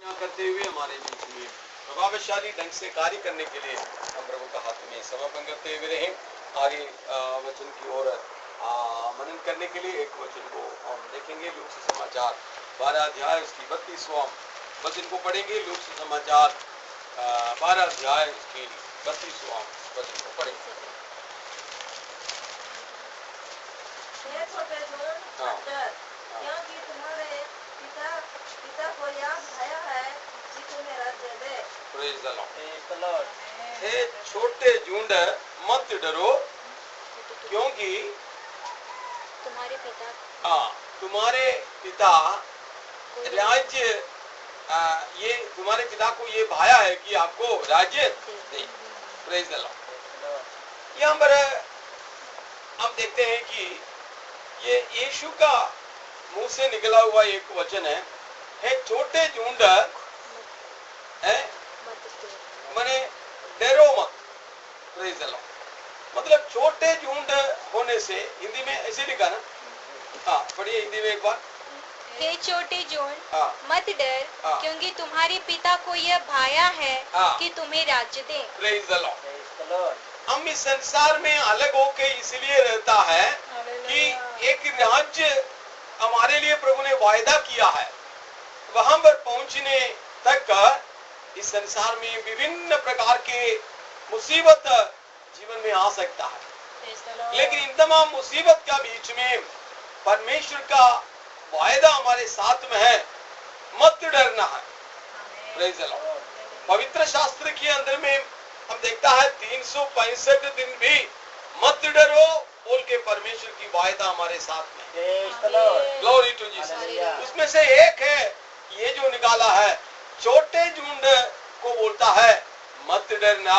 करते हुए हमारे बीच में प्रभावशाली ढंग से कार्य करने के लिए हम प्रभु का हाथ में समर्पण करते हुए रहें। आगे वचन की ओर मनन करने के लिए एक वचन को हम देखेंगे। लूक सुसमाचार 12 अध्याय उसकी 32वां वचन को पढ़ेंगे। लूक सुसमाचार 12 अध्याय उसकी 32वां वचन को पढ़ेंगे। क्योंकि तुम्हारे पिता को याद आया है कि तुम्हें राज्य दे। Praise the Lord. हे छोटे झुंड मत डरो, क्योंकि तुम्हारे पिता राज्य ये तुम्हारे पिता को ये भाया है कि आपको राज्य दे। Praise the Lord. यहाँ पर हम देखते हैं कि ये यीशु का मुंह से निकला हुआ एक वचन है छोटे झुंड माने डरो मत। Praise the Lord. मतलब छोटे झुंड होने से हिंदी में ऐसे लिखा ना। हाँ पढ़िए हिंदी में एक बार। हे छोटे झुंड मत डर, क्योंकि तुम्हारे पिता को यह भाया है कि तुम्हें राज्य दे। Praise the Lord. हम इस संसार में अलग होके इसलिए रहता है कि एक राज्य हमारे लिए प्रभु ने वायदा किया है। वहां पर पहुंचने तक इस संसार में विभिन्न प्रकार के मुसीबत जीवन में आ सकता है, लेकिन इन तमाम मुसीबत का बीच में परमेश्वर का वायदा हमारे साथ में है, मत डरना है। Praise the Lord. पवित्र शास्त्र के अंदर में हम देखता है 365 दिन भी मत डरो बोल के परमेश्वर की वायदा हमारे साथ में। Glory to Jesus. उसमें से एक है ये जो निकाला है, छोटे झुंड को बोलता है मत डरना।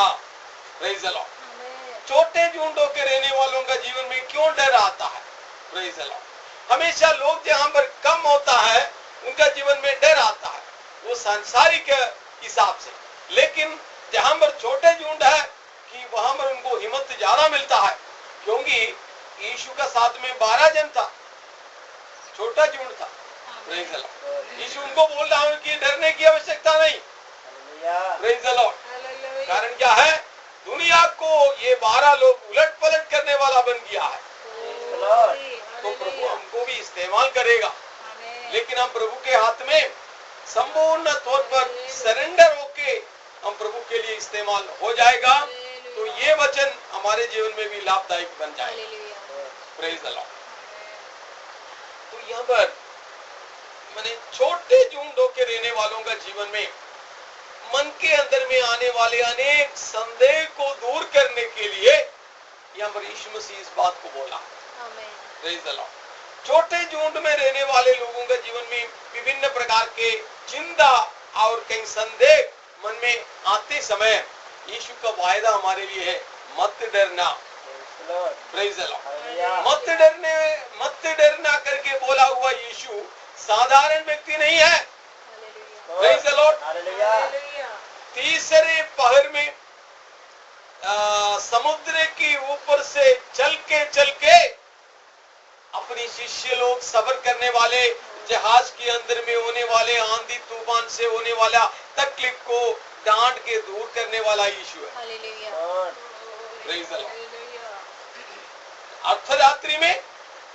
Praise the Lord. छोटे झुंडों के रहने वालों का जीवन में क्यों डर आता है? Praise the Lord. हमेशा लोग जहां पर कम होता है उनका जीवन में डर आता है, वो सांसारिक हिसाब से, लेकिन जहां पर छोटे झुंड है कि वहां पर उनको हिम्मत ज्यादा मिलता है, क्योंकि यीशु का साथ में 12 जन था, छोटा झुंड था। Praise the Lord. यीशु उनको बोल रहा है कि डरने की आवश्यकता नहीं। Praise the Lord. कारण क्या है? दुनिया को ये 12 लोग उलट पलट करने वाला बन गया है, तो प्रभु हमको भी इस्तेमाल करेगा, लेकिन हम प्रभु के हाथ में संपूर्ण तौर पर सरेंडर होके हम प्रभु के लिए इस्तेमाल हो जाएगा, तो ये वचन हमारे जीवन में भी लाभदायक बन जाएगा। Praise the Lord. तो यहाँ पर माने छोटे झुंडों के रहने वालों का जीवन में मन के अंदर में आने वाले अनेक संदेह को दूर करने के लिए यहाँ पर यीशु मसीह इस बात को बोला। Praise the Lord. छोटे झुंड में रहने वाले लोगों का जीवन में विभिन्न प्रकार के चिंता और कई संदेह मन में आते समय यीशु का वायदा हमारे लिए है, मत डरना। Praise the Lord. मत डरना करके बोला हुआ यीशु साधारण व्यक्ति नहीं है। Praise the Lord. तीसरे पहर में समुद्र के ऊपर से चल के अपने शिष्य लोग सब्र करने वाले, जहाज के अंदर में होने वाले आंधी तूफान से होने वाला तकलीफ को डांट के दूर करने वाला यीशु है। Praise the Lord. अर्धरात्रि में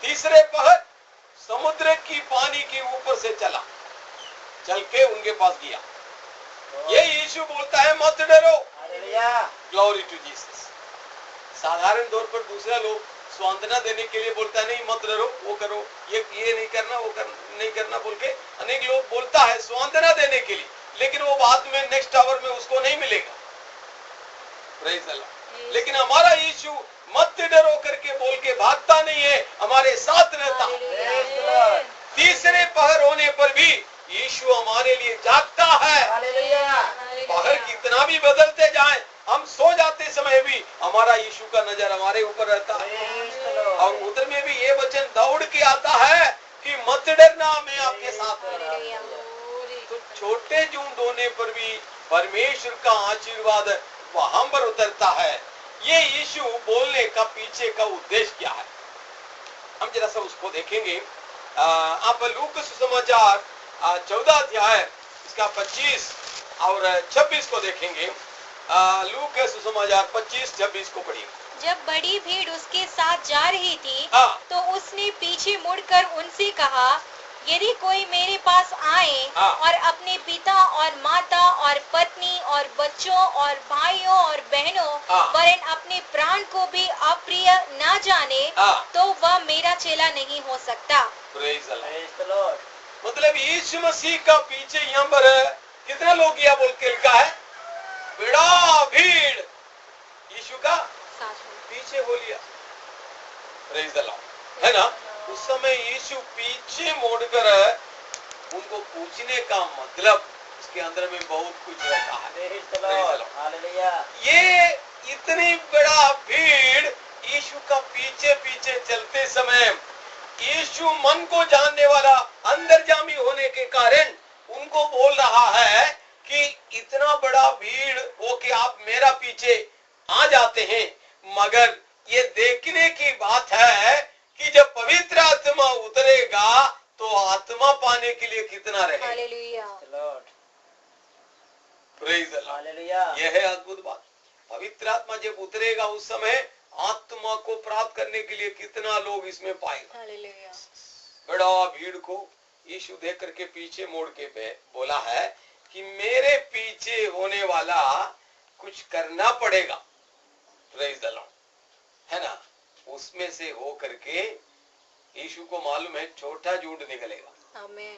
तीसरे पहर समुद्र की पानी के ऊपर से चल के उनके पास गया। ये यीशु बोलता है मत डरो। Glory to Jesus. साधारण तौर पर दूसरा लोग सांत्वना देने के लिए बोलता है, नहीं मत डरो, वो करो, ये नहीं करना, वो नहीं करना बोल के अनेक लोग बोलता है सांत्वना देने के लिए, लेकिन वो बाद में नेक्स्ट आवर में उसको नहीं मिलेगा। Praise the Lord. लेकिन हमारा यीशु मत डरो करके बोल के भागता नहीं है, हमारे साथ रहता है। तीसरे पहर होने पर भी यीशु हमारे लिए जागता है। पहर कितना भी बदलते जाएं, हम सो जाते समय भी हमारा यीशु का नजर हमारे ऊपर रहता है। और उधर में भी ये वचन दौड़ के आता है कि मत डरना, मैं आपके साथ हूं। तो छोटे झुंड होने पर भी परमेश्वर का आशीर्वाद वहां पर उतरता है। ये यीशु बोलने का पीछे का उद्देश्य क्या है, हम जरा सा उसको देखेंगे। आप लूक सुसमाचार 14 अध्याय इसका 25 और 26 को देखेंगे। लूक के सुसमाचार 25-26 को पढ़िए। जब बड़ी भीड़ उसके साथ जा रही थी हाँ। तो उसने पीछे मुड़कर उनसे कहा, यदि कोई मेरे पास आए और अपने पिता और माता और पत्नी और बच्चों और भाइयों और बहनों वरन अपने प्राण को भी अप्रिय न जाने तो वह मेरा चेला नहीं हो सकता। Praise the Lord। मतलब यीशु मसीह का पीछे यहाँ पर कितना लोग किया बोल के लिखा है? बड़ा भीड़ यीशु का पीछे हो लिया। Praise the Lord, है ना? उस समय यीशु पीछे मोड़कर उनको पूछने का मतलब उसके अंदर में बहुत कुछ रहता है। ये इतनी बड़ा भीड़ यीशु का पीछे पीछे चलते समय यीशु मन को जानने वाला अंतर्यामी होने के कारण उनको बोल रहा है कि इतना बड़ा भीड़ हो कि आप मेरा पीछे आ जाते हैं, मगर ये देखने की बात है कि जब पवित्र आत्मा उतरेगा तो आत्मा पाने के लिए कितना रहेगा। हालेलुया। Praise the Lord. यह है अद्भुत बात। पवित्र आत्मा जब उतरेगा उस समय आत्मा को प्राप्त करने के लिए कितना लोग इसमें पाएगा। हालेलुया। बड़ा भीड़ को यीशु देख करके पीछे मोड़ के बोला है कि मेरे पीछे होने वाला कुछ करना पड़ेगा। प्रेज द लॉर्ड, है ना? उसमें से हो करके यीशु को मालूम है छोटा झूठ निकलेगा। आमीन।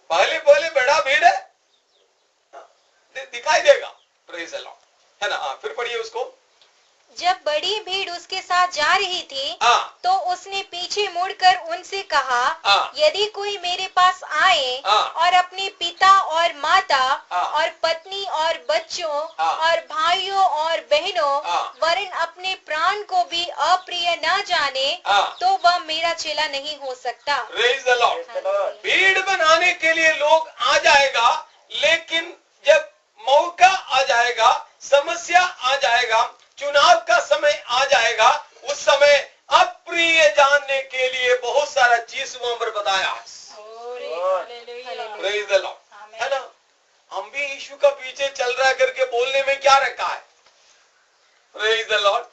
पहले बड़ा भीड़ है, दिखाई देगा। प्रेज द लॉर्ड, है ना? फिर पढ़िए उसको। जब बड़ी भीड़ उसके साथ जा रही थी तो उसने पीछे मुड़कर उनसे कहा, यदि कोई मेरे पास आए और अपने पिता और माता और पत्नी और बच्चों और भाइयों और बहनों वरन अपने प्राण को भी अप्रिय न जाने तो वह मेरा चेला नहीं हो सकता। Praise the Lord. भीड़ बनाने के लिए लोग आ जाएगा, लेकिन जब मौका आ जाएगा, समस्या आ जाएगा, चुनाव का समय आ जाएगा, उस समय अप्रिय जानने के लिए बहुत सारा चीज वहां पर बताया है। प्रेज द लॉर्ड, है ना? हम भी यीशु का पीछे चल रहा करके बोलने में क्या रखा है? Praise the Lord.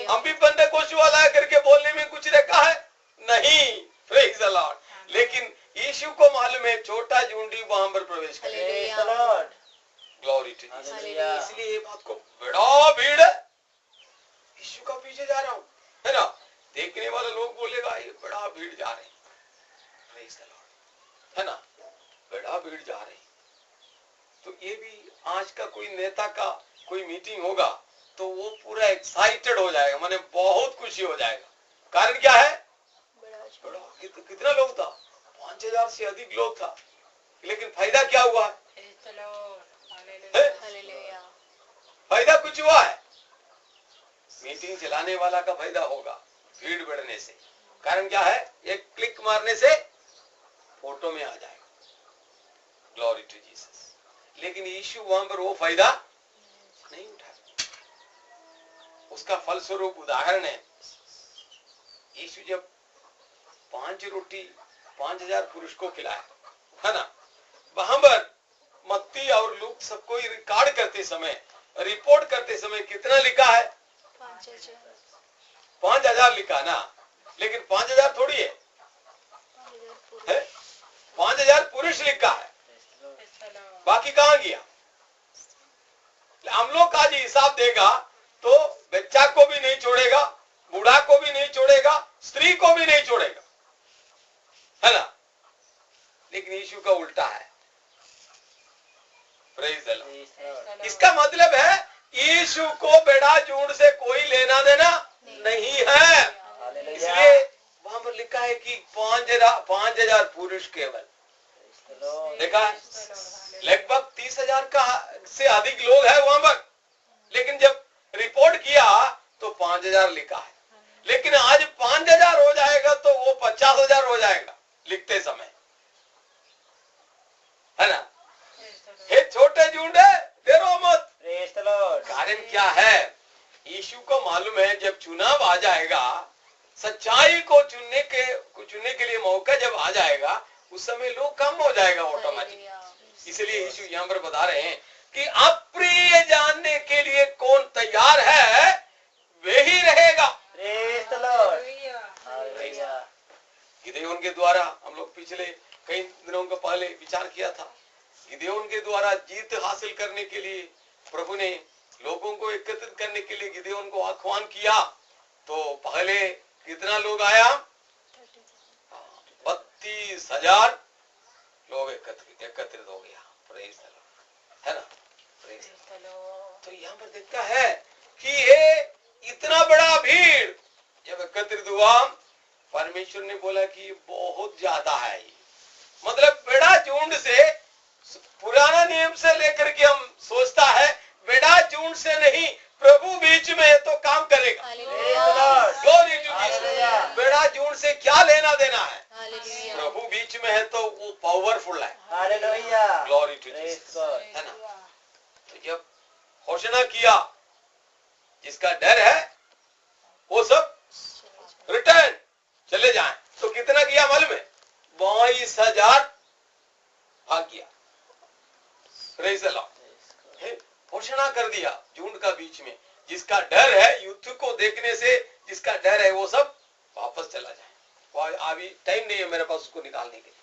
हम भी पेंटेकोस्ट वाला है करके बोलने में कुछ रखा है? नहीं। Praise the Lord. लेकिन यीशु को मालूम है छोटा झुंडी वहां पर प्रवेश करेगा। Glory to Jesus. इसलिए ये बात को बड़ा भीड़ है, यीशु का पीछे जा रहा हूं, है ना? देखने वाले लोग बोलेगा ये बड़ा भीड़ जा रहे हैं। प्रेज द लॉर्ड, है ना? बड़ा भीड़ जा रही। तो ये भी आज का कोई नेता का कोई मीटिंग होगा तो वो पूरा एक्साइटेड हो जाएगा, माने बहुत खुशी हो जाएगा। कारण क्या है? बड़ा कितना लोग था? 5000 से अधिक लोग था, लेकिन फायदा क्या हुआ? फायदा कुछ हुआ है? मीटिंग चलाने वाला का फायदा होगा भीड़ बढ़ने से। कारण क्या है? एक क्लिक मारने से फोटो में आ जाएगा। Glory to Jesus. लेकिन यीशु वहां पर वो फायदा नहीं उठाया। उसका फलस्वरूप उदाहरण है, यीशु जब 5 रोटी 5000 पुरुष को खिलाया, है ना? वहां पर मत्ती और लूक सबको रिकॉर्ड करते समय, रिपोर्ट करते समय कितना लिखा है? 5000 लिखा ना, लेकिन 5000 थोड़ी है, 5000 पुरुष लिखा है। बाकी कहां गया? हम लोग का जी हिसाब देगा तो बच्चा को भी नहीं छोड़ेगा, बूढ़ा को भी नहीं छोड़ेगा, स्त्री को भी नहीं छोड़ेगा, है ना? लेकिन यीशु का उल्टा है। Praise the Lord. इसका मतलब है यीशु को बेड़ा झूठ से कोई लेना देना नहीं है। इसलिए वहां पर लिखा है कि 5000 पुरुष केवल। देखा है? लगभग 30,000 का से अधिक लोग है वहां पर, लेकिन जब रिपोर्ट किया तो 5000 लिखा है। लेकिन आज 5000 हो जाएगा तो वो 50,000 हो जाएगा लिखते समय, है ना? हे छोटे झुंड डरो मत। कारण क्या है? यीशु को मालूम है जब चुनाव आ जाएगा, सच्चाई को चुनने के लिए मौका जब आ जाएगा उस समय लोग कम हो जाएगा ऑटोमेटिक। इसलिए यीशु यहाँ पर बता रहे हैं कि अप्रिय जानने के लिए कौन तैयार है वे ही रहेगा। गिदयोन के द्वारा हम लोग पिछले कई दिनों के पहले विचार किया था। गिदयोन के द्वारा जीत हासिल करने के लिए प्रभु ने लोगों को एकत्रित करने के लिए गिदयोन को आह्वान किया। तो पहले कितना लोग आया? 32,000 लोग एकत्रित हो गया। प्रेज़ द लॉर्ड, है ना? Praise the Lord. तो यहाँ पर देखता है कि ये इतना बड़ा भीड़ जब एकत्रित हुआ, परमेश्वर ने बोला कि बहुत ज्यादा है। मतलब बेड़ा झुंड से, पुराना नियम से लेकर के हम सोचता है बेड़ा झुंड से नहीं, प्रभु बीच में है तो काम करेगा। Glory to Jesus. बेड़ा झुंड से क्या लेना देना है? प्रभु बीच में है तो वो पावरफुल है। ग्लोरी टू जीसस, है ना? तो जब घोषणा किया जिसका डर है वो सब रिटर्न चले जाएं, तो कितना किया मालूम है? 22,000 भाग गया। Praise the Lord. घोषणा कर दिया झुंड का बीच में, जिसका डर है युद्ध को देखने से, जिसका डर है वो सब वापस चला जाए। अभी टाइम नहीं है मेरे पास उसको निकालने के लिए।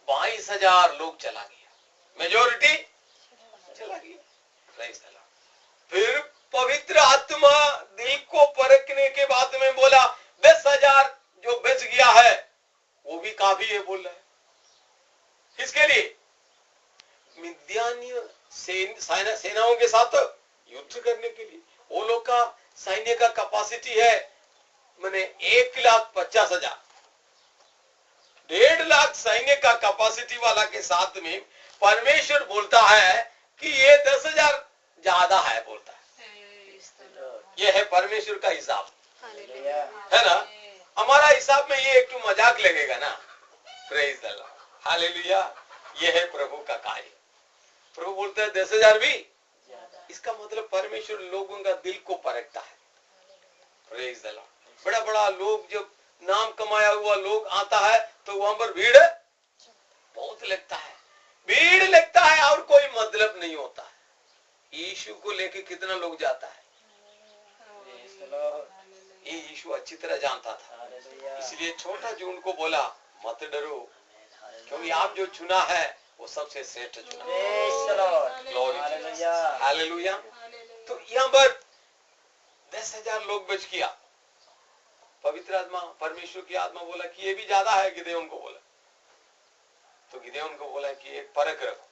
22,000 लोग चला गया, मेजोरिटी चला गया। Praise the Lord. फिर पवित्र आत्मा दिल को परखने के बाद में बोला 10,000 जो बच गया है वो भी काफी है बोल रहा है। किसके लिए? मिद्यानी सेनाओं के साथ युद्ध करने के लिए। वो लोग का सैन्य का कैपेसिटी है माने 1,50,000। 1.5 लाख सैन्य का कैपेसिटी वाला के साथ में परमेश्वर बोलता है कि ये 10,000 ज्यादा है बोलता है। ये है परमेश्वर का हिसाब, है ना? हमारा हिसाब में ये एक तो मजाक लगेगा ना। Praise the Lord, hallelujah. ये है प्रभु का कार्य। प्रभु बोलते हैं 10,000 भी, इसका मतलब परमेश्वर लोगों का दिल को परखता है। Praise the Lord. बड़ा बड़ा लोग जब नाम कमाया हुआ लोग आता है तो वहां पर भीड़ बहुत लगता है, भीड़ लगता है और कोई मतलब नहीं होता है। यीशु को लेके कितना लोग जाता है, ये यीशु अच्छी तरह जानता था। इसलिए छोटा झुंड को बोला मत डरो, क्योंकि आप जो चुना है वो सबसे श्रेष्ठ चुना। हालेलुया। तो यहाँ पर 10,000 लोग बच किया। पवित्र आत्मा, परमेश्वर की आत्मा बोला कि ये भी ज्यादा है। गिदयोन को बोला, तो गिदयोन को बोला कि एक परख रखो,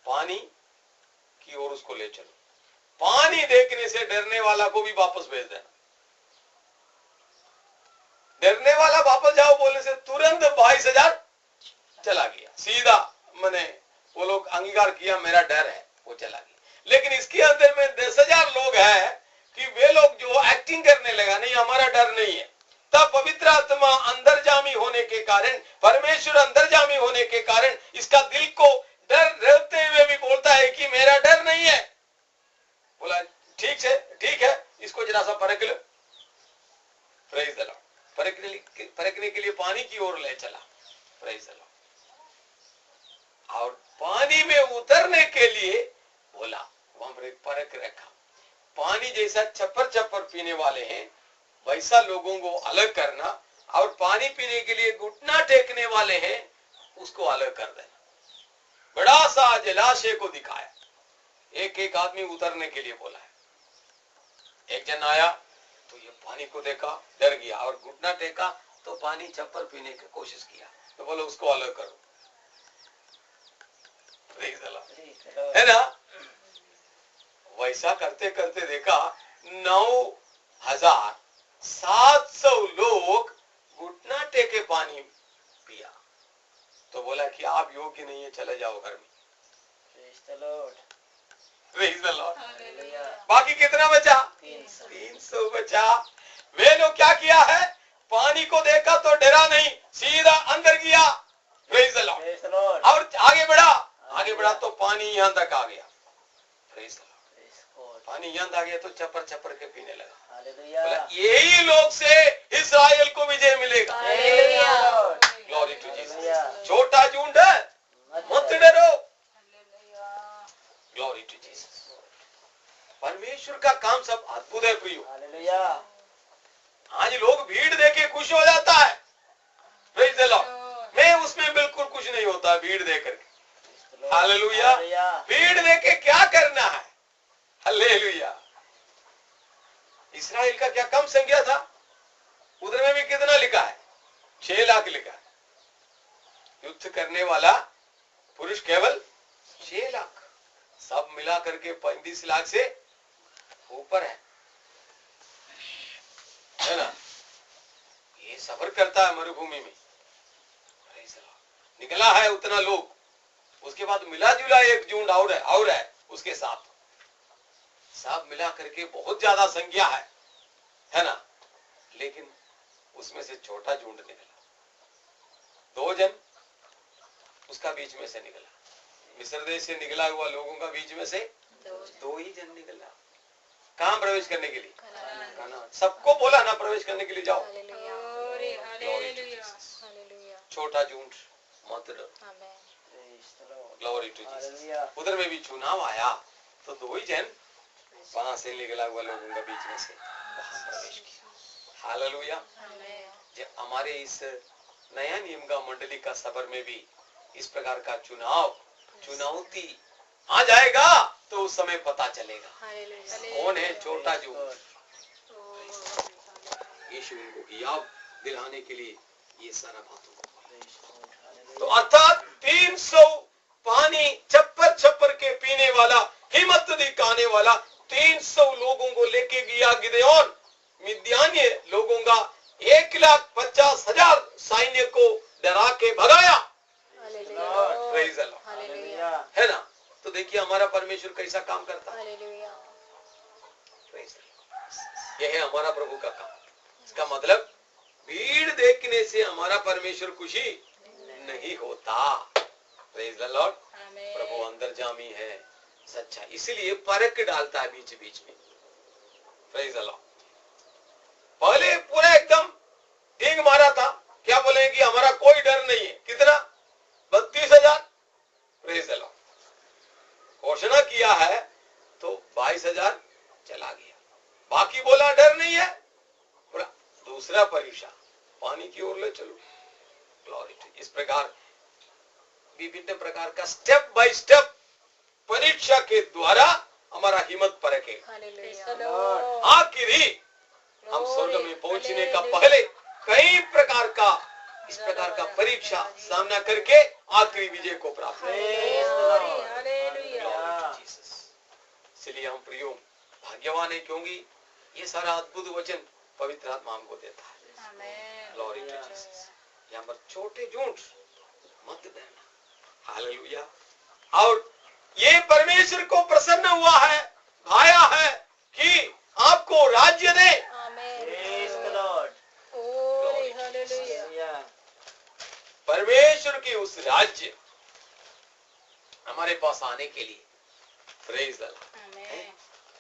पानी की ओर उसको ले चलो। पानी देखने से डरने वाला को भी वापस भेज देना। डरने वाला वापस जाओ बोलने से तुरंत 22,000 चला गया। सीधा मैंने वो लोग अंगीकार किया मेरा डर है, वो चला गया। लेकिन इसके अंदर में 10,000 लोग हैं कि वे लोग जो एक्टिंग करने लगा नहीं हमारा डर नहीं है। तब पवित्र आत्मा अंदरजामी होने के कारण, परमेश्वर अंदरजामी होने के कारण इसका दिल को डर रहते हुए भी बोलता है कि मेरा डर नहीं है। बोला ठीक है, इसको जरा सा परख लो। Praise the Lord. परखने के लिए पानी की ओर ले चला। Praise the Lord. और पानी में उतरने के लिए बोला, वहां पर एक परख रखा। पानी जैसा चप्पर पीने वाले हैं वैसा लोगों को अलग करना, और पानी पीने के लिए घुटना टेकने वाले हैं उसको अलग कर देना। बड़ा सा जलाशय को दिखाया, एक एक आदमी उतरने के लिए बोला है। एक जन आया तो ये पानी को देखा, डर गया और घुटना टेका तो पानी चप्पल पीने की कोशिश किया, तो बोलो उसको अलग करो। है ना? वैसा करते करते देखा 9,700 लोग घुटना टेके पानी पिया, तो बोला कि आप योग्य नहीं है, चले जाओ घर में। Praise the Lord. बाकी कितना बचा? 300 बचा। वे लोग क्या किया है? पानी को देखा तो डरा नहीं, सीधा अंदर गया। Praise the Lord. और आगे बढ़ा तो पानी यहाँ तक आ गया। Praise the Lord. पानी यहाँ तक आ गया तो चप्पर के पीने लगा। बोला यही लोग से इस्राएल को विजय मिलेगा। Glory to Jesus. छोटा झुंड है, मत डरो। Glory to Jesus. परमेश्वर का काम सब अद्भुत है प्रियो। आज लोग भीड़ देके खुश हो जाता है, प्रेज़ द लॉर्ड। मैं उसमें बिल्कुल कुछ नहीं होता भीड़ देकर के। हालेलुया। भीड़ देके क्या करना है? हालेलुया। इस्राएल का क्या कम संख्या था? उधर में भी कितना लिखा है? 6 लाख लिखा है। युद्ध करने वाला पुरुष केवल 6 लाख, सब मिला करके 35 लाख से ऊपर है ना। ये सफर करता है मरुभूमि में, निकला है उतना लोग, उसके बाद मिला जुला एक झुंड और है उसके साथ, सब मिला करके बहुत ज्यादा संख्या है ना। लेकिन उसमें से छोटा झुंड निकला, 2 जन उसका बीच में से निकला। मिस्र देश से निकला हुआ लोगों का बीच में से 2 ही जन निकला। कहां प्रवेश करने के लिए? कनान। सबको बोला ना प्रवेश करने के लिए जाओ। छोटा झुंड मत डरो। Glory to Jesus. उधर में भी चुनाव आया तो 2 ही जन वहां से निकला हुआ लोगों का बीच में से वहां प्रवेश किया। हालेलुया। जब हमारे इस नया नियम का मंडली का सफर में भी इस प्रकार का चुनौती आ जाएगा तो उस समय पता चलेगा कौन है छोटा झुंड। यीशु उनको याद दिलाने के लिए ये सारा बातों को, तो अर्थात 300 पानी छप्पर के पीने वाला, हिम्मत दिखाने वाला 300 लोगों को लेके गया गिदयोन। मिद्यानी लोगों का 1,50,000 सैन्य को डरा के भगाया। प्रेज़ द लॉर्ड, है ना। तो देखिए हमारा परमेश्वर कैसा काम करता है। यह है हमारा प्रभु का काम। इसका मतलब भीड़ देखने से हमारा परमेश्वर खुशी नहीं होता। Praise the Lord. प्रभु अंतर्यामी है, सच्चा, इसलिए परख डालता है बीच बीच में। Praise the Lord. पहले पूरा एकदम ठीक मारा था, क्या बोलेंगे कि हमारा कोई डर नहीं है। कितना? 32,000। Praise the Lord. घोषणा किया है तो 22,000 चला गया। बाकी बोला डर नहीं है। बोला दूसरा परीक्षा पानी की ओर ले चलो। Glory to. इस प्रकार विभिन्न प्रकार का स्टेप बाय स्टेप परीक्षा के द्वारा हमारा हिम्मत परखे। आखिरी हम स्वर्ग में पहुंचने का पहले कई प्रकार का इस प्रकार का परीक्षा सामना करके आखिरी विजय को प्राप्त इसलिए हम प्रियो भाग्यवान है, क्योंकि ये सारा अद्भुत वचन पवित्र आत्मा हमको देता है। Glory to Jesus. यहाँ पर छोटे झूठ मत देना। हालेलुया। और ये परमेश्वर को प्रसन्न हुआ है, भाया है कि आपको राज्य दे। परमेश्वर की उस राज्य हमारे पास आने के लिए, प्रेज़ द लॉर्ड,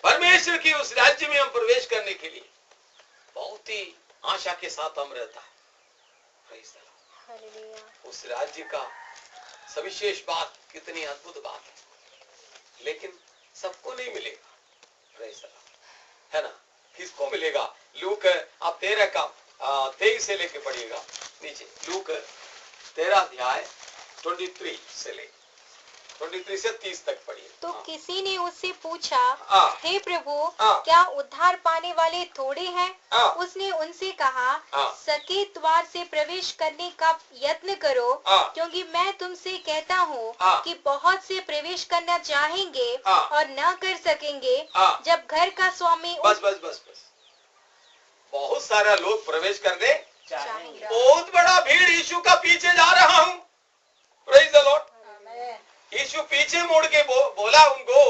परमेश्वर की उस राज्य में हम प्रवेश करने के लिए बहुत ही आशा के साथ हम रहता है। Praise the Lord. उस राज्य का सविशेष बात, कितनी अद्भुत बात है, लेकिन सबको नहीं मिलेगा। प्रेज़ द लॉर्ड, है ना। किसको मिलेगा? लूक आप 13 का 23 से लेके पढ़िएगा नीचे। लूक 13 अध्याय 23 से ले 23 से 30 तक पढ़िए। तो किसी ने उससे पूछा, हे प्रभु, क्या उद्धार पाने वाले थोड़े हैं? उसने उनसे कहा, सकेत द्वार से प्रवेश करने का यत्न करो, क्योंकि मैं तुमसे कहता हूँ कि बहुत से प्रवेश करना चाहेंगे और न कर सकेंगे, जब घर का स्वामी बस बहुत सारा लोग प्रवेश करने चाहेंगे। बहुत बड़ा भीड़ यीशु का पीछे जा रहा हूँ। Praise the Lord. यीशु पीछे मुड़ के बोला उनको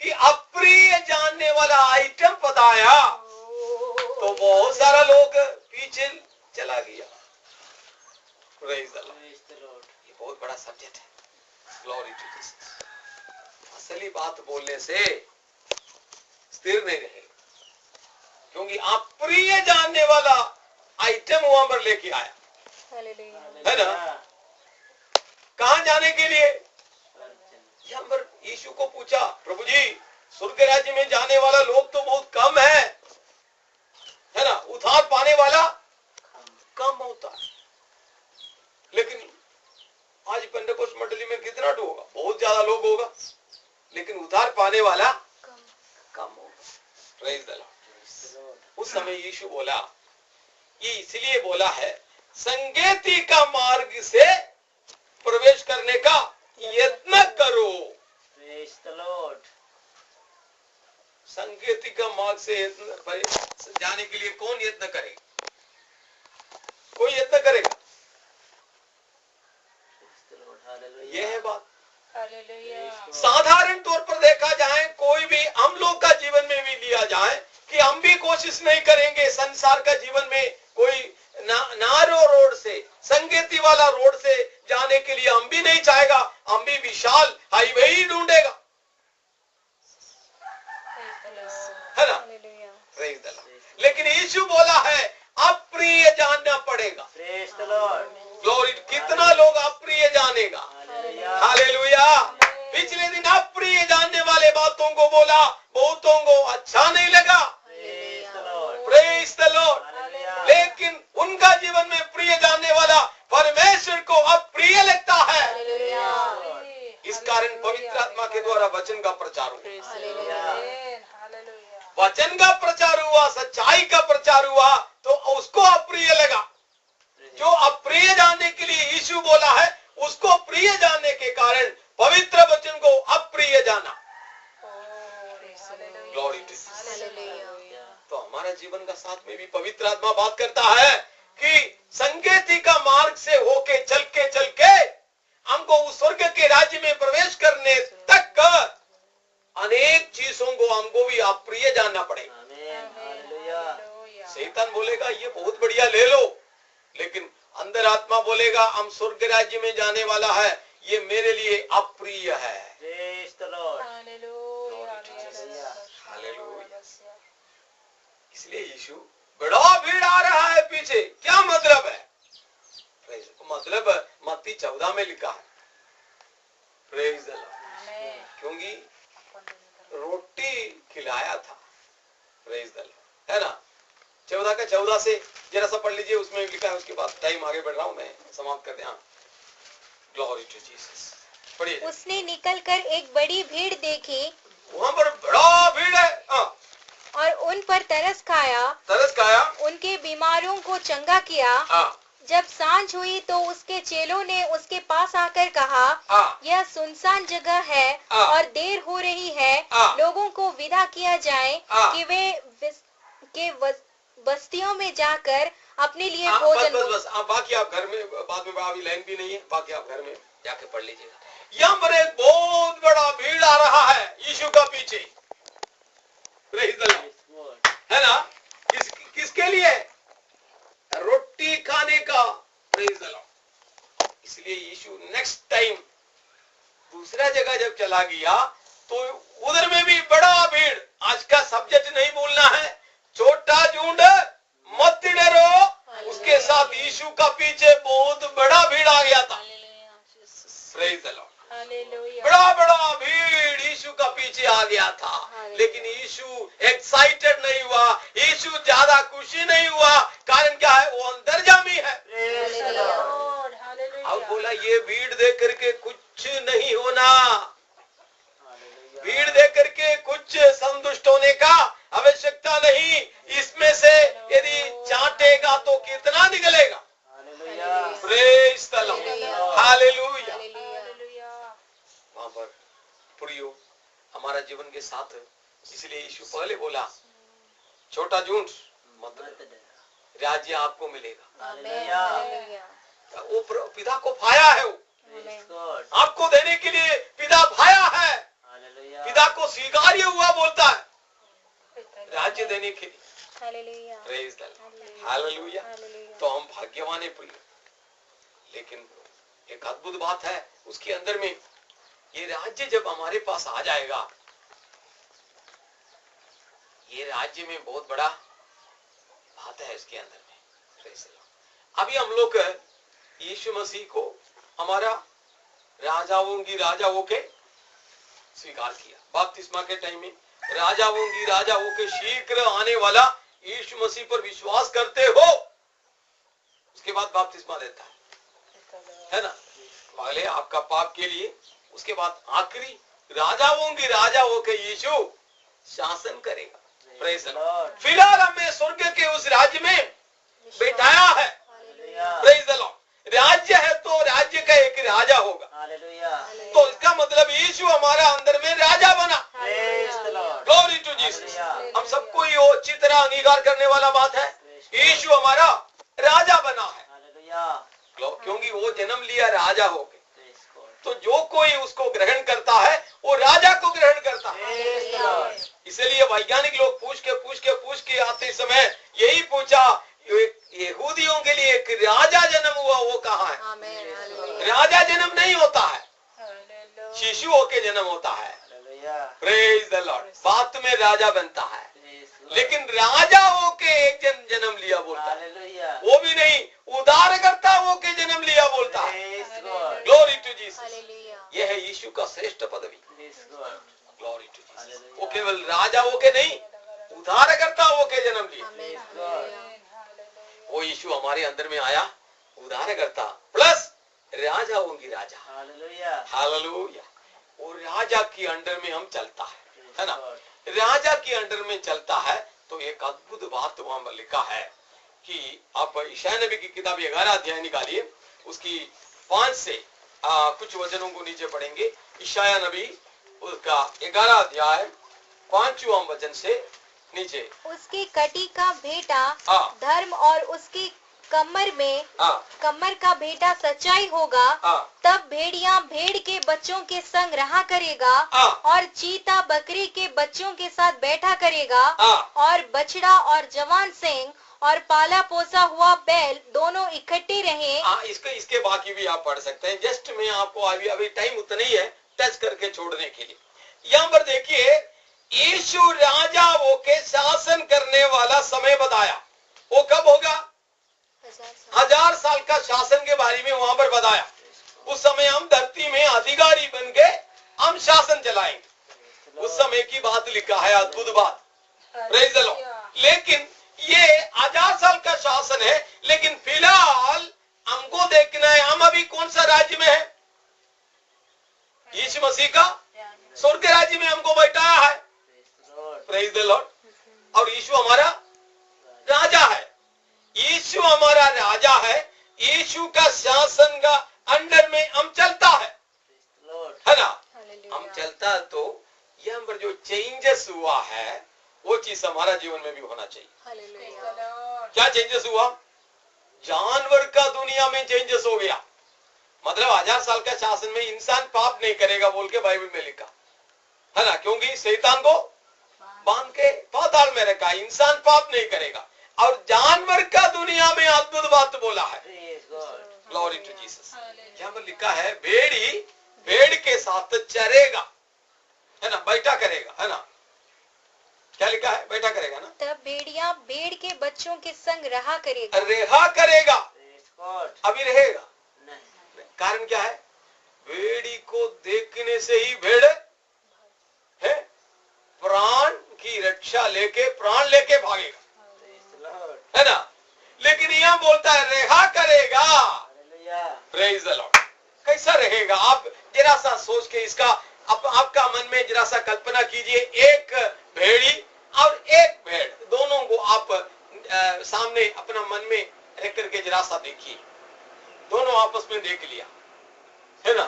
कि अप्रिय जानने वाला आइटम बताया, तो बहुत सारा लोग पीछे चला गया। Praise the Lord. ये बहुत बड़ा सब्जेक्ट है। Glory to Jesus. असली बात बोलने से स्थिर नहीं रहेगा, क्योंकि अप्रिय जानने वाला आइटम वहां पर लेके आया। है ना? कहाँ जाने के लिए? यहाँ पर यीशु को पूछा, प्रभु जी स्वर्ग राज्य में जाने वाला लोग तो बहुत कम है ना? उद्धार पाने वाला कम होता है। लेकिन आज पेंटेकोस्ट मंडली में कितना होगा? बहुत ज्यादा लोग होगा, लेकिन उद्धार पाने वाला कम होगा। Praise the Lord. उस समय यीशु बोला, ये इसलिए बोला है, संगति का मार्ग से प्रवेश करने का यत्न करो। Praise the Lord. संगति का मार्ग से जाने के लिए कौन यत्न करेगा? कोई यत्न करेगा? यह है बात। साधारण तौर पर देखा जाए, कोई भी हम लोग का जीवन में भी लिया जाए कि हम भी कोशिश नहीं करेंगे संसार का जीवन में कोई नारो रोड से, संगति वाला रोड से जाने के लिए हम भी नहीं चाहेगा, हम भी विशाल हाईवे ही ढूंढेगा, है ना? लेकिन यीशु बोला है अप्रिय जानना पड़ेगा। ग्लोरी। कितना लोग अप्रिय जानेगा? हालेलुया। पिछले दिन अप्रिय जानने वाले बातों को बोला, बहुतों को अच्छा नहीं लगा। Praise the Lord. लेकिन उनका जीवन में प्रिय जानने वाला परमेश्वर को अप्रिय लगता है। इस कारण पवित्र आत्मा के द्वारा वचन का प्रचार हुआ, वचन का प्रचार हुआ, सच्चाई का प्रचार हुआ, तो उसको अप्रिय लगा। जो अप्रिय जानने के लिए यीशु बोला है, उसको प्रिय जानने के कारण पवित्र वचन को अप्रिय जाना। Glory to Jesus. तो हमारा जीवन का साथ में भी पवित्र आत्मा बात करता है कि संगति का मार्ग से होके चल के हमको उस स्वर्ग के राज्य में प्रवेश करने तक अनेक चीजों को हमको भी अप्रिय जानना पड़ेगा। शैतान बोलेगा ये बहुत बढ़िया ले लो, लेकिन अंदर आत्मा बोलेगा हम स्वर्ग राज्य में जाने वाला है, ये मेरे लिए अप्रिय है। इसलिए यीशु, बड़ा भीड़ आ रहा है पीछे, क्या मतलब है? मतलब मत्ती 14 में लिखा है। Praise the Lord. क्योंकि रोटी खिलाया था। प्रेज़ द लॉर्ड, है ना? 14 का 14 से जरा सा पढ़ लीजिए, उसमें लिखा है। उसके बाद टाइम आगे बढ़ रहा हूं, मैं समाप्त कर दिया। Glory to Jesus. पढ़िए। उसने निकलकर एक बड़ी भीड़ देखी, वहां पर बड़ा भीड़ है, और उन पर तरस खाया, उनके बीमारों को चंगा किया। जब सांझ हुई तो उसके चेलों ने उसके पास आकर कहा, यह सुनसान जगह है और देर हो रही है, लोगों को विदा किया जाए कि वे बस्तियों में जाकर अपने लिए भोजन। बस बाकी आप घर में, बाद में अभी लाइन भी नहीं है, बाकी आप घर में जाके पढ़ लीजिएगा। यहाँ पर एक बहुत बड़ा भीड़ आ रहा है यीशु का पीछे, है ना? किसके लिए? रोटी खाने का। Praise the Lord. इसलिए यीशु नेक्स्ट टाइम दूसरा जगह जब चला गया तो उधर में भी बड़ा भीड़। आज का सब्जेक्ट नहीं भूलना है, छोटा झुंड मत डरो। उसके साथ यीशु का पीछे बहुत बड़ा भीड़ आ गया था। Praise the Lord. बड़ा भीड़ यीशु का पीछे आ गया था, लेकिन यीशु एक्साइटेड नहीं हुआ, यीशु ज्यादा खुशी नहीं हुआ। कारण क्या है? वो अंतर्जामी है। अब बोला ये भीड़ देख करके कुछ नहीं होना, भीड़ देख करके कुछ संतुष्ट होने का आवश्यकता नहीं। इसमें से यदि चाटेगा तो कितना निकलेगा? Praise the Lord. हालेलुया। वहां पर प्रियो हमारा जीवन के साथ, इसलिए यीशु पहले बोला छोटा झूठ मत, राज्य आपको मिलेगा। वो पिता को भाया है, वो आपको देने के लिए पिता भाया है, पिता को स्वीकार्य हुआ बोलता है राज्य देने के लिए। Praise the Lord. हालेलुया। तो हम भाग्यवान हैं प्रिय। लेकिन एक अद्भुत बात है उसके अंदर में, ये राज्य जब हमारे पास आ जाएगा, ये राज्य में बहुत बड़ा बात है इसके अंदर में। अभी हम लोग यीशु मसीह को हमारा राजाओं की राजा होके स्वीकार किया। बपतिस्मा के टाइम में राजाओं की राजा होके शीघ्र आने वाला यीशु मसीह पर विश्वास करते हो, उसके बाद बपतिस्मा देता है ना। पहले आपका पाप के लिए, उसके बाद आखिरी राजाओं की राजा होके यीशु शासन करेगा। Praise the Lord. फिलहाल हमें स्वर्ग के उस राज्य में बैठाया है। Praise the Lord. राज्य है तो राज्य का एक राजा होगा। तो इसका मतलब यीशु हमारा अंदर में राजा बना। Glory to Jesus. हम सबको ये अच्छी तरह अंगीकार करने वाला बात है, यीशु हमारा राजा बना है। क्योंकि वो जन्म लिया राजा होके, तो जो कोई उसको ग्रहण करता है वो राजा को ग्रहण करता है। इसलिए वैज्ञानिक लोग पूछ के आते समय यही पूछा, यहूदियों के लिए एक राजा जन्म हुआ, वो कहाँ है? राजा जन्म नहीं होता है, शिशु होके जन्म होता है। Praise the Lord. बात में राजा बनता है, लेकिन राजा होके एक जन्म लिया बोलता है, वो भी नहीं उद्धारकर्ता होके जन्म लिया बोलता है। Glory to Jesus. ये है यीशु का श्रेष्ठ पदवी। Glory to Jesus. वो केवल राजा होके नहीं, उद्धारकर्ता होके जन्म लिया। वो यीशु हमारे अंदर में आया, उद्धारकर्ता प्लस राजा होंगी राजा। हालेलुया। और राजा के अंडर में हम चलता है ना। राजा के अंडर में चलता है तो एक अद्भुत बात वहां पर लिखा है कि आप ईशाया नबी की किताब 11 अध्याय निकालिए, उसकी 5 से कुछ वचनों को नीचे पढ़ेंगे। ईशाया नबी उसका 11 अध्याय 5वां वचन से नीचे। उसकी कटी का बेटा धर्म और उसकी कमर का बेटा सच्चाई होगा। तब भेड़िया भेड़ के बच्चों के संग रहा करेगा और चीता बकरी के बच्चों के साथ बैठा करेगा और बछड़ा और जवान सिंह और पाला पोसा हुआ बैल दोनों इकट्ठे रहे। इसके बाकी भी आप पढ़ सकते हैं। जस्ट मैं आपको अभी टाइम उतना ही है टच करके छोड़ने के लिए। यहाँ पर देखिए, यीशु राजा होके शासन करने वाला समय बताया। वो कब होगा? 1000 साल का शासन के बारे में वहां पर बताया। उस समय हम धरती में अधिकारी बन के हम शासन चलाएंगे। उस समय की बात लिखा है, अद्भुत बात। Praise the Lord. लेकिन ये 1000 साल का शासन है, लेकिन फिलहाल हमको देखना है हम अभी कौन सा राज्य में है। यीशु मसीह का स्वर्ग राज्य में हमको बैठाया है। Praise the Lord. और यीशु हमारा राजा है। यीशु हमारा राजा है। यीशु का शासन का अंडर में हम चलता है ना। हम चलता तो यहाँ पर जो चेंजेस हुआ है वो चीज हमारा जीवन में भी होना चाहिए। क्या चेंजेस हुआ? जानवर का दुनिया में चेंजेस हो गया। मतलब 1000 साल का शासन में इंसान पाप नहीं करेगा बोल के बाइबल में लिखा है ना, क्योंकि शैतान को बांध के पाताल में रखा। इंसान पाप नहीं करेगा। और जानवर का दुनिया में अद्भुत बात बोला है। Glory to Jesus. यहाँ पर लिखा है, भेड़ी भेड़ के साथ चरेगा, है ना, बैठा करेगा, है ना। क्या लिखा है? बैठा करेगा ना। तब भेड़िया भेड़ के बच्चों के संग रहा करेगा। अभी रहेगा। कारण क्या है? भेड़ी को देखने से ही भेड़ है प्राण की रक्षा लेके प्राण लेके भागेगा, है ना। लेकिन यहां बोलता है रहा करेगा। Praise the Lord. कैसा रहेगा? आप जरा सा सोच के इसका आपका मन में जरा सा कल्पना कीजिए। एक भेड़ी और एक भेड़, दोनों को आप सामने अपना मन में रख करके जरा सा देखिए। दोनों आपस में देख लिया, है ना।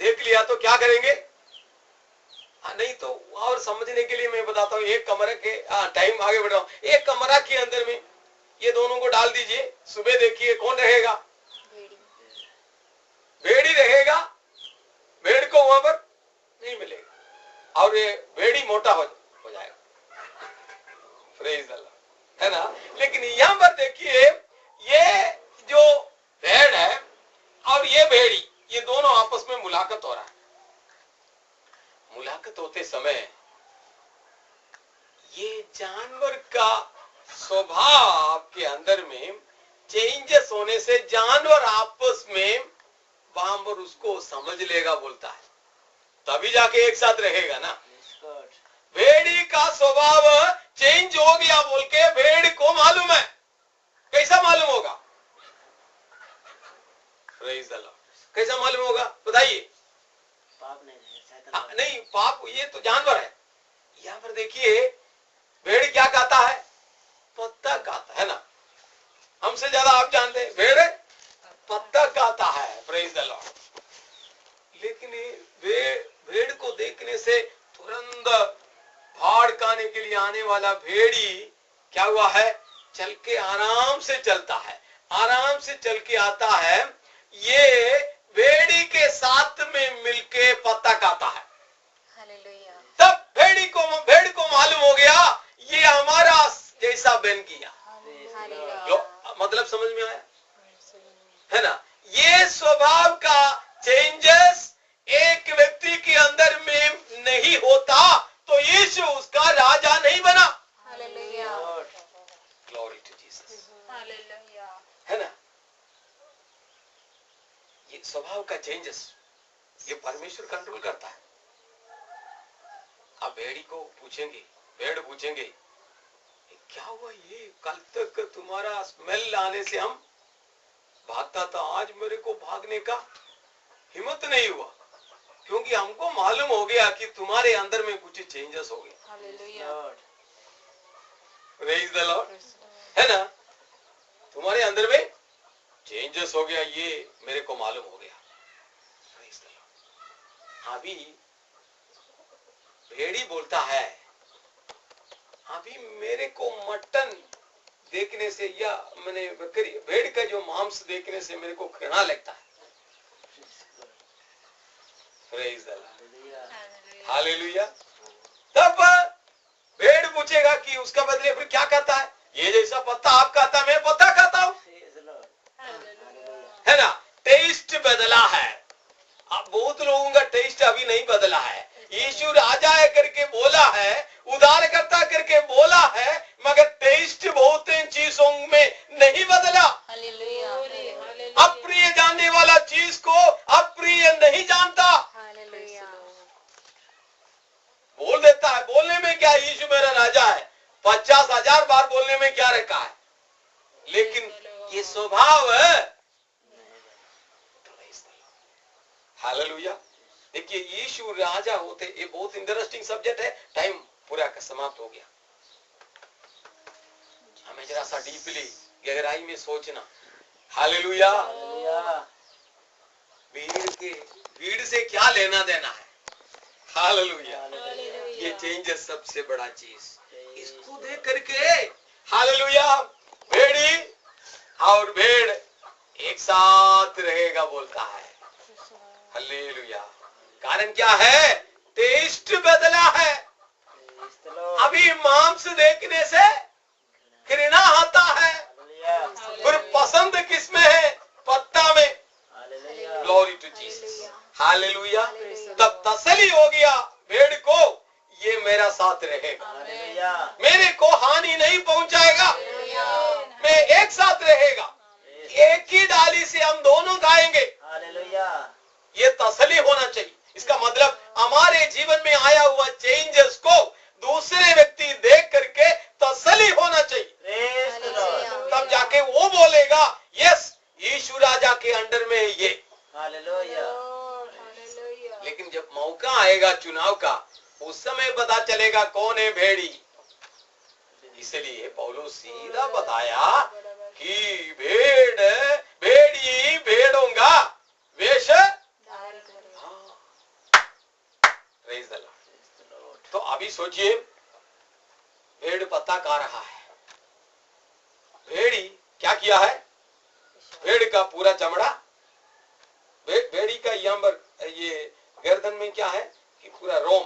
देख लिया तो क्या करेंगे? नहीं तो और समझने के लिए मैं बताता हूँ। एक कमरे के टाइम आगे बढ़ रहा हूँ। एक कमरा के अंदर में ये दोनों को डाल दीजिए। सुबह देखिए कौन रहेगा? भेड़ी रहेगा। भेड़ को वहां पर नहीं मिलेगा और ये भेड़ी मोटा हो जाएगा। प्रेज़ द लॉर्ड, है ना। लेकिन यहां पर देखिए, ये जो भेड़ है और ये भेड़ी, ये दोनों आपस में मुलाकात हो रहा है। मुलाकात होते समय ये जानवर का स्वभाव के अंदर में चेंजेस होने से जानवर आपस में वहां पर उसको समझ लेगा बोलता है, तभी जाके एक साथ रहेगा ना। भेड़ी का स्वभाव चेंज हो गया बोल के भेड़ को मालूम है, कैसा मालूम होगा? Praise the Lord. कैसा मालूम होगा बताइए? पाप नहीं, पाप ये तो जानवर है। यहाँ पर देखिए भेड़ क्या खाता है? पत्ता खाता है ना। हमसे ज्यादा आप जानते हैं भेड़ पत्ता खाता है। Praise the Lord. लेकिन भेड़ को देखने से तुरंत भाड़ खाने के लिए आने वाला भेड़ी क्या हुआ है? चल के आराम से चलता है, आराम से चल के आता है। ये भेड़ी के साथ में मिलके पत्ता खाता है। तब भेड़ को मालूम हो गया ये हमारा जैसा बन गया। मतलब समझ में आया है ना? ये स्वभाव का चेंजेस एक व्यक्ति के अंदर में नहीं होता तो यीशु उसका राजा नहीं बना। Glory to Jesus. है ना? ये स्वभाव का चेंजेस ये परमेश्वर कंट्रोल करता है। आप भेड़ी को पूछेंगे, भेड़ पूछेंगे क्या हुआ? ये कल तक तुम्हारा स्मेल आने से हम भागता था, आज मेरे को भागने का हिम्मत नहीं हुआ, क्योंकि हमको मालूम हो गया कि तुम्हारे अंदर में कुछ चेंजेस हो गए। Praise the Lord. है ना? तुम्हारे अंदर में चेंजेस हो गया, ये मेरे को मालूम हो गया। Praise the Lord. अभी भेड़ी बोलता है अभी मेरे को मटन देखने से या मैंने बकरी भेड़ का जो मांस देखने से मेरे को घृणा लगता है। Praise the Lord. हालेलुया। तब भेड़ पूछेगा कि उसका बदले फिर क्या खाता है? ये जैसा पत्ता आप खाता मैं पत्ता खाता हूं। है ना? टेस्ट बदला है। अब बहुत लोगों का टेस्ट अभी नहीं बदला है। यीशु राजा है करके बोला है, उद्धारकर्ता करके बोला है, मगर टेस्ट बहुत चीजों में नहीं बदला। अप्रिय जानने वाला चीज को अप्रिय नहीं जानता, बोल देता है। बोलने में क्या, यीशु मेरा राजा है 50,000 बार बोलने में क्या रखा है, लेकिन ये स्वभाव है। हालेलुया। देखिए यीशु राजा होते, ये बहुत इंटरेस्टिंग सब्जेक्ट है। टाइम पूरा का समाप्त हो गया। हमें जरा सा डीपली गहराई में सोचना। हालेलुया। भीड़ से क्या लेना देना है? हालेलुया। ये चेंजेस सबसे बड़ा चीज। इसको देख करके हालेलुया भेड़ी और भेड़ एक साथ रहेगा बोलता है। हालेलुया। कारण क्या है? टेस्ट बदला है। अभी मांस देखने से घृणा आता है, फिर पसंद किसमें है? पत्ता में। Glory to Jesus. हालेलुया। तब तसल्ली हो गया भेड़ को, ये मेरा साथ रहेगा, मेरे को हानि नहीं पहुंचाएगा, मैं एक साथ रहेगा, एक ही डाली से हम दोनों खाएंगे। ये तसल्ली होना चाहिए। इसका मतलब हमारे जीवन में आया हुआ चेंजेस को दूसरे व्यक्ति देख करके तसल्ली होना चाहिए। तब जाके वो बोलेगा यस यीशु राजा के अंडर में है ये। लेकिन जब मौका आएगा चुनाव का, उस समय पता चलेगा कौन है भेड़ी। इसलिए पौलुस सीधा बताया कि भेड़ी भेड़ों का वेश। तो अभी सोचिए भेड़ पत्ता खा रहा है, भेड़ी क्या किया है? भेड़ का पूरा चमड़ा, भेड़ी का यहाँ पर ये गर्दन में क्या है कि पूरा रोम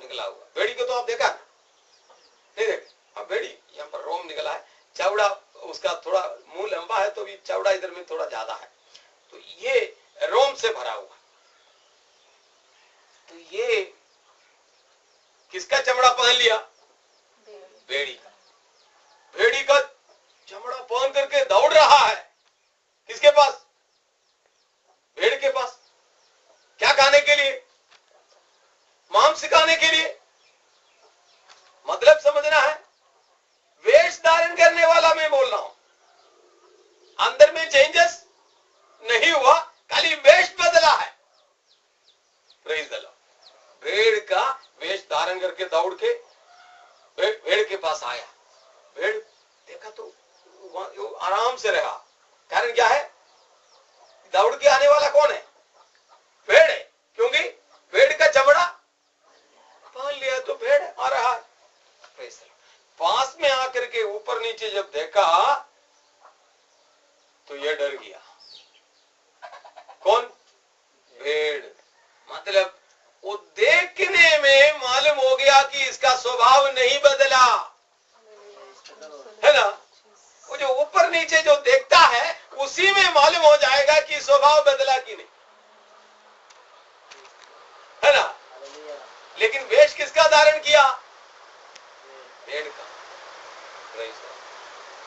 निकला हुआ। भेड़ी को तो आप देखा नहीं देखे? अब भेड़ी यहाँ पर रोम निकला है, चौड़ा उसका थोड़ा मुंह लंबा है तो भी चौड़ा इधर में थोड़ा ज्यादा है, तो ये रोम से भरा हुआ। तो ये किसका चमड़ा पहन लिया? भेड़ी का। भेड़ी का चमड़ा पहन करके दौड़ रहा है। किसके पास? भेड़ के पास। क्या खाने के लिए? मांस खाने के लिए। मतलब समझना है, वेश धारण करने वाला मैं बोल रहा हूं, अंदर में चेंजेस नहीं हुआ, खाली वेश बदला है। Praise the Lord. भेड़ का वेश धारण करके दौड़ के भेड़ के पास आया। भेड़ देखा तो आराम से रहा। कारण क्या है? दौड़ के आने वाला कौन है? भेड़ है, क्योंकि भेड़ का चमड़ा पहन लिया तो भेड़ आ रहा है। पास में आकर के ऊपर नीचे जब देखा तो ये डर गया। कौन? भेड़। मतलब वो देखने में मालूम हो गया कि इसका स्वभाव नहीं बदला, है ना? वो जो ऊपर नीचे जो देखता है उसी में मालूम हो जाएगा कि स्वभाव बदला कि नहीं, है ना? लेकिन वेश किसका धारण किया? भेड़ का।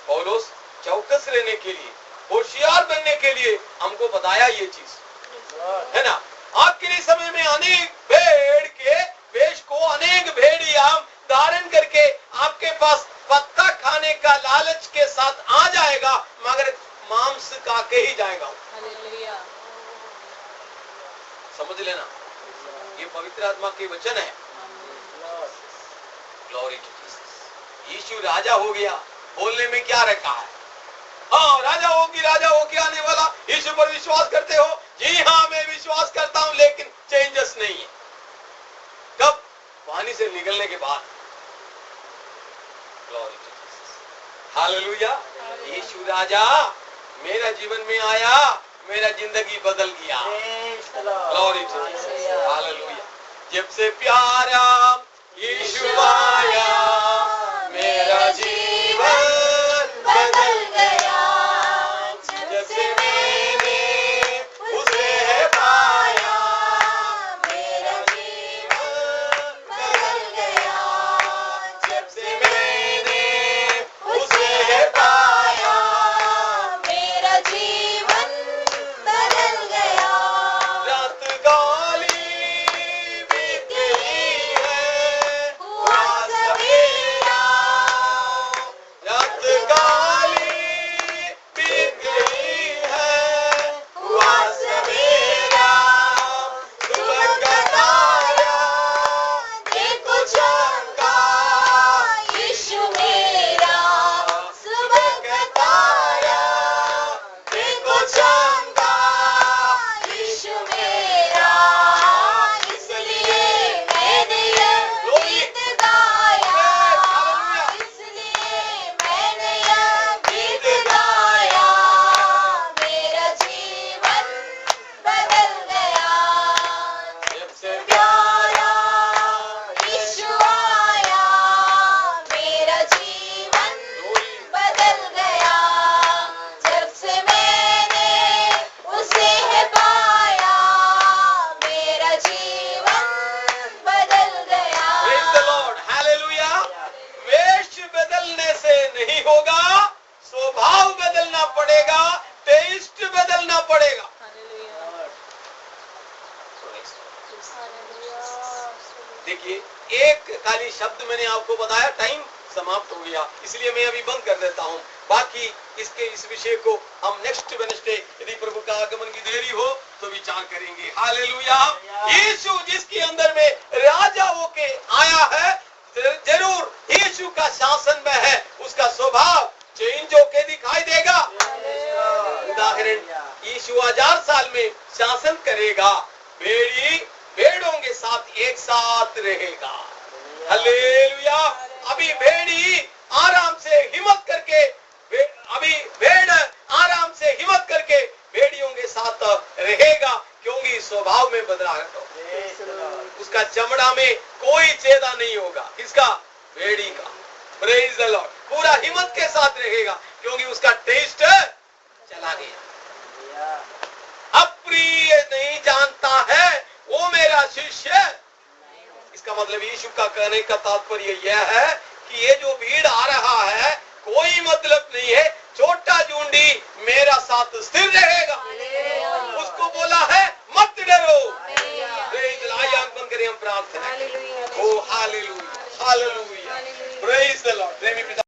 पौलुस चौकस रहने के लिए, होशियार बनने के लिए हमको बताया ये चीज, है ना? आखिरी समय में अनेक भेड़ के वेश को अनेक भेड़िया धारण करके आपके पास पत्ता खाने का लालच के साथ आ जाएगा, मगर मांस खा के ही जाएगा। समझ लेना, ये पवित्र आत्मा के वचन है। Glory to Jesus. यीशु राजा हो गया, बोलने में क्या रखा है? हाँ, राजा होगी आने वाला। यीशु पर विश्वास करते हो? जी हाँ, मैं विश्वास करता हूं, लेकिन चेंजेस नहीं है। कब? पानी से निकलने के बाद। Glory to Jesus. Hallelujah. Yeshu राजा मेरा जीवन में आया, मेरा जिंदगी बदल गया। Glory to Jesus. हालेलुया। जब से प्यारा यीशु आया, मेरा जीवन बदल गया। जब से मैंने उसे पाया, मेरा जीवन बदल गया। जब से मैंने उसे पाया, मेरा जीवन बदल गया। रात काली बीत गई है, हुआ सवेरा। रात काली बीत गई है, हुआ सवेरा। सुबह का तारा देखो चमका, यीशु मेरा सुबह का तारा देखो चमका। यीशु मेरा, इसलिए मैंने यह गीत गाया। इसलिए मैंने यह गीत गाया। मेरा जीवन बदल गया। जब से प्यारा यीशु आया, मेरा जीवन बदल गया। जब से मैंने उसे है पाया, मेरा जीवन बदल गया। Praise the Lord. Hallelujah. वेश बदलने से नहीं होगा, स्वभाव बदलना पड़ेगा, टेस्ट बदलना पड़ेगा। देखिए, एक खाली शब्द मैंने आपको बताया, टाइम समाप्त हो गया, इसलिए मैं अभी बंद कर देता हूं। बाकी इस विषय को हम नेक्स्ट वेडनेसडे, यदि प्रभु का आगमन की देरी हो तो विचार करेंगे। हालेलुया। यीशु जिसके अंदर में राजा होके आया है, जरूर यीशु का शासन में है, उसका स्वभाव चेंज होके दिखाई देगा। उदाहरण, यीशु 1000 साल में शासन करेगा, भेड़ों के साथ एक साथ रहेगा। हालेलुया। अभी भेड़ी आराम से हिम्मत करके, भेड़ आराम से हिम्मत करके भेड़ियों के साथ रहेगा, क्योंकि स्वभाव में बदलाव है। उसका चमड़ा में कोई छेदा नहीं होगा। किसका? भेड़ी का। Praise the Lord. पूरा हिम्मत के साथ रहेगा, क्योंकि उसका टेस्ट चला गया। अप्रिय नहीं जानता है वो मेरा शिष्य। इसका मतलब यीशु का कहने का तात्पर्य यह है कि ये जो भीड़ आ रहा है, कोई मतलब नहीं है, छोटा झुंडी मेरा साथ स्थिर hallelujah Oh, hallelujah. Hallelujah. Praise the Lord. प्रेमी पिता